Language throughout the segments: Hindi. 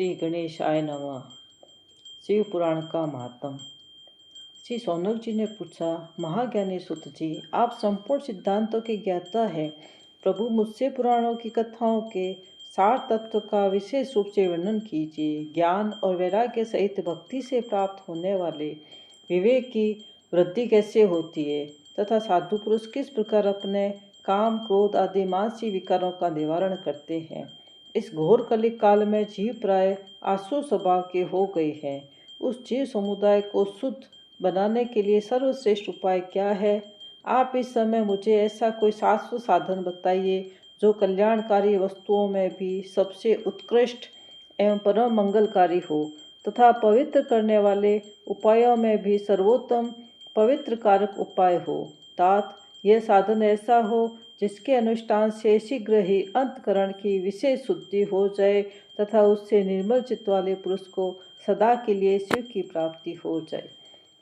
श्री गणेशाय नमः। शिव पुराण का महात्म। श्री सौनक जी ने पूछा, महाज्ञानी सुत जी, आप संपूर्ण सिद्धांतों के ज्ञाता हैं। प्रभु, मुझसे पुराणों की कथाओं के सार तत्व का विशेष रूप से वर्णन कीजिए। ज्ञान और वैराग्य सहित भक्ति से प्राप्त होने वाले विवेक की वृद्धि कैसे होती है तथा साधु पुरुष किस प्रकार अपने काम, क्रोध आदि मानसिक विकारों का निवारण करते हैं। इस घोर कलिक काल में जीव प्राय आसुर स्वभाव के हो गए हैं। उस जीव समुदाय को शुद्ध बनाने के लिए सर्वश्रेष्ठ उपाय क्या है? आप इस समय मुझे ऐसा कोई शाश्वत साधन बताइए जो कल्याणकारी वस्तुओं में भी सबसे उत्कृष्ट एवं परम मंगलकारी हो तथा पवित्र करने वाले उपायों में भी सर्वोत्तम पवित्र कारक उपाय हो। तात यह साधन ऐसा हो जिसके अनुष्ठान से शीघ्र ही अंतकरण की विशेष शुद्धि हो जाए तथा उससे निर्मल चित्त वाले पुरुष को सदा के लिए शिव की प्राप्ति हो जाए।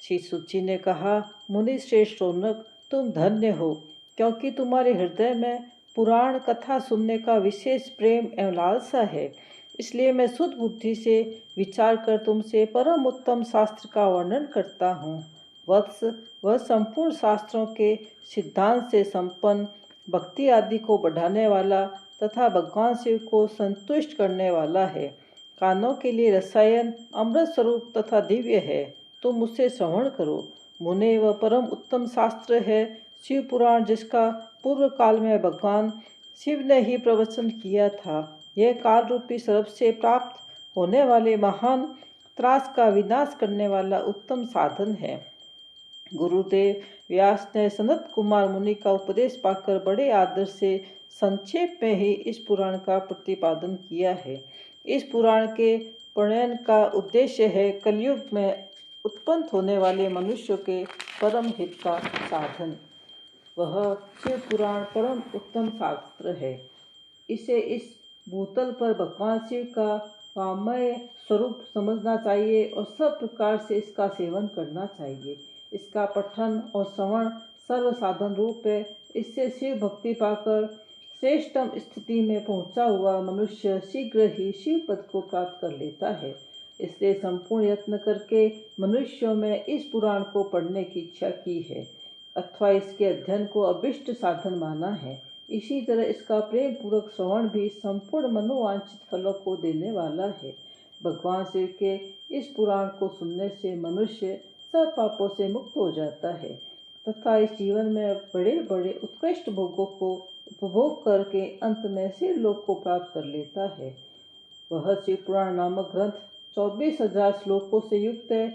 श्री सुत जी ने कहा, मुनि श्रेष्ठ सौनक, तुम धन्य हो, क्योंकि तुम्हारे हृदय में पुराण कथा सुनने का विशेष प्रेम एवं लालसा है। इसलिए मैं शुद्ध बुद्धि से विचार कर तुमसे परम उत्तम शास्त्र का वर्णन करता हूँ। वत्स, वह संपूर्ण शास्त्रों के सिद्धांत से संपन्न, भक्ति आदि को बढ़ाने वाला तथा भगवान शिव को संतुष्ट करने वाला है। कानों के लिए रसायन, अमृत स्वरूप तथा दिव्य है। तुम मुझसे श्रवण करो। मुने, वह परम उत्तम शास्त्र है शिव पुराण, जिसका पूर्व काल में भगवान शिव ने ही प्रवचन किया था। यह काल रूपी सर्प से प्राप्त होने वाले महान त्रास का विनाश करने वाला उत्तम साधन है। गुरुदेव व्यास ने सनत कुमार मुनि का उपदेश पाकर बड़े आदर से संक्षेप में ही इस पुराण का प्रतिपादन किया है। इस पुराण के प्रणयन का उद्देश्य है कलयुग में उत्पन्न होने वाले मनुष्यों के परम हित का साधन। वह शिव पुराण परम उत्तम शास्त्र है। इसे इस भूतल पर भगवान शिव का वामय स्वरूप समझना चाहिए और सब प्रकार से इसका सेवन करना चाहिए। इसका पठन और श्रवण सर्व साधन रूप है। इससे शिव भक्ति पाकर श्रेष्ठतम स्थिति में पहुंचा हुआ मनुष्य शीघ्र ही शिव पद को प्राप्त कर लेता है। इसलिए संपूर्ण यत्न करके मनुष्यों में इस पुराण को पढ़ने की इच्छा की है अथवा इसके अध्ययन को अभिष्ट साधन माना है। इसी तरह इसका प्रेम पूर्वक श्रवण भी संपूर्ण मनोवांछित फलों को देने वाला है। भगवान शिव के इस पुराण को सुनने से मनुष्य सब पापों से मुक्त हो जाता है तथा इस जीवन में बड़े बड़े उत्कृष्ट भोगों को उपभोग करके अंत में शिवलोक को प्राप्त कर लेता है। वह शिव पुराण नामक ग्रंथ 24,000 श्लोकों से युक्त है।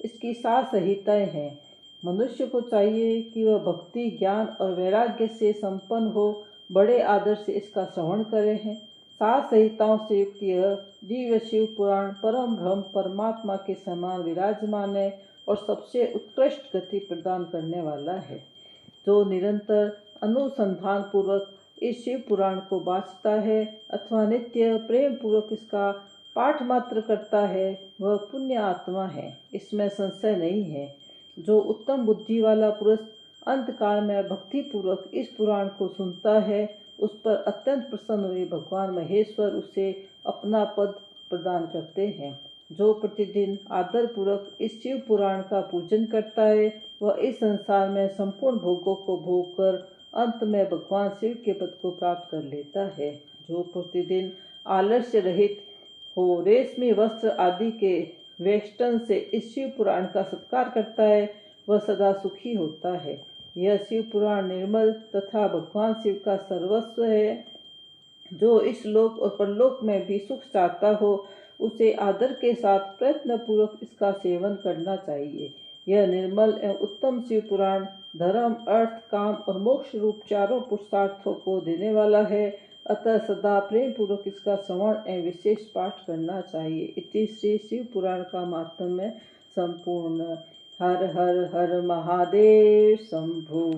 इसकी 7 संहिताएं हैं। मनुष्य को चाहिए कि वह भक्ति, ज्ञान और वैराग्य से संपन्न हो, बड़े आदर से इसका श्रवण करे हैं। 7 संहिताओं से युक्त यह दिव्य शिव पुराण परम ब्रह्म परमात्मा के समान विराजमान है और सबसे उत्कृष्ट गति प्रदान करने वाला है। जो निरंतर अनुसंधान पूर्वक इस शिव पुराण को वाचता है अथवा नित्य प्रेम पूर्वक इसका पाठ मात्र करता है, वह पुण्य आत्मा है, इसमें संशय नहीं है। जो उत्तम बुद्धि वाला पुरुष अंतकाल में भक्ति पूर्वक इस पुराण को सुनता है, उस पर अत्यंत प्रसन्न हुए भगवान महेश्वर उसे अपना पद प्रदान करते हैं। जो प्रतिदिन आदर पूर्वक इस शिव पुराण का पूजन करता है, वह इस संसार में संपूर्ण भोगों को भोग कर अंत में भगवान शिव के पद को प्राप्त कर लेता है। जो प्रतिदिन आलस्य रहित हो, रेशमी वस्त्र आदि के वेष्टन से इस शिव पुराण का सत्कार करता है, वह सदा सुखी होता है। यह शिव पुराण निर्मल तथा भगवान शिव का सर्वस्व है। जो इस लोक और परलोक में भी सुख चाहता हो, उसे आदर के साथ प्रयत्न पूर्वक इसका सेवन करना चाहिए। यह निर्मल एवं उत्तम शिव पुराण धर्म, अर्थ, काम और मोक्ष रूप चारों पुरुषार्थों को देने वाला है। अतः सदा प्रेम पूर्वक इसका श्रवण एवं विशेष पाठ करना चाहिए। इति श्री शिव पुराण का महात्म्य संपूर्ण। हर हर हर महादेव शंभु।